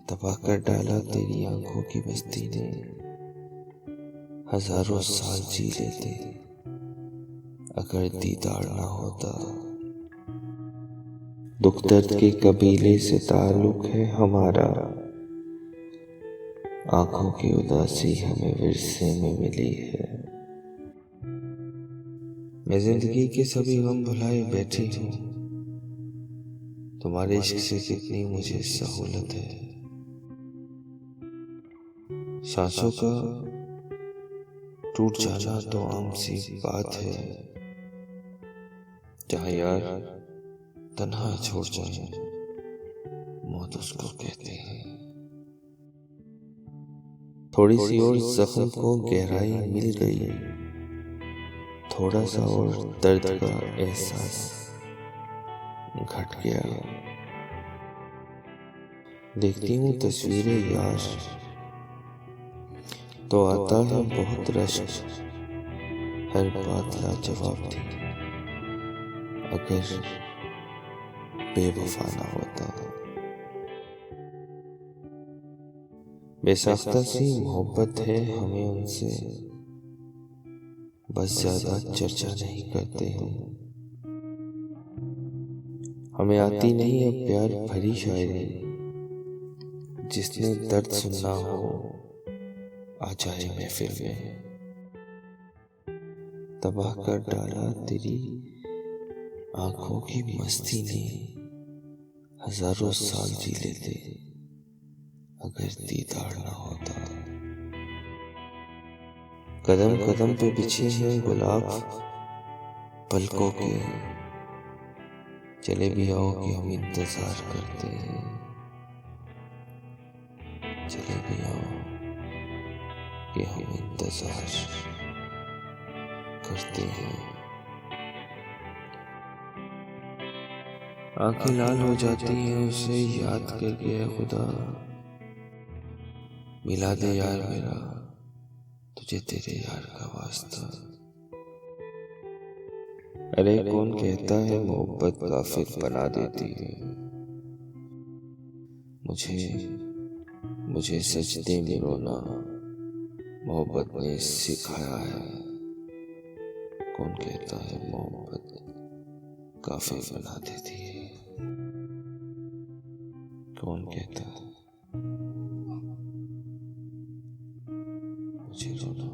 तबाह कर डाला तेरी आंखों की बस्ती ने। हजारों साल जी लेते अगर दीदार ना होता। दुख दर्द के कबीले से ताल्लुक है हमारा, आंखों की उदासी हमें विरसे में मिली है। मैं जिंदगी के सभी गम भुलाए बैठी हूँ, तुम्हारे इश्क से कितनी मुझे सहूलत है। सांसों का टूट जाना तो आम सी बात है, जहाँ यार तन्हा छोड़ जाए मौत उसको कहते हैं। थोड़ी सी और जख्म को गहराई मिल गई, थोड़ा सा और दर्द का एहसास घट गया। देखती हूँ तस्वीरें यार तो आता है बहुत रश्क, हर बात लाजवाब थी अगर बेवफा ना होता। बेसाख्ता सी मोहब्बत है हमें उनसे, बस ज्यादा चर्चा नहीं करते हम। हमें आती नहीं अब प्यार भरी शायरी, जिसने दर्द सुनना हो आ जाए महफिल में। तबाह कर डाला तेरी आंखों की मस्ती ने, हजारों साल जी लेते अगर दीदार ना होता। कदम कदम पे बिछे हैं गुलाब पलकों के, चले भी आओ कि हम इंतजार करते हैं। चले भी आओ कि हम इंतजार करते हैं। आंखें लाल हो जाती हैं उसे याद करके, है खुदा मिला दे यार मेरा तुझे तेरे यार का वास्ता। अरे कौन कहता है मोहब्बत काफिर बना देती है, मुझे सजदे में रोना मोहब्बत ने सिखाया है। कौन कहता है मोहब्बत काफिर बना देती है, कौन कहता है मुझे रोना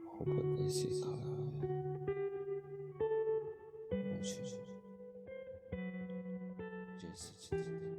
मोहब्बत ने सिखाया है। मुझे सजदे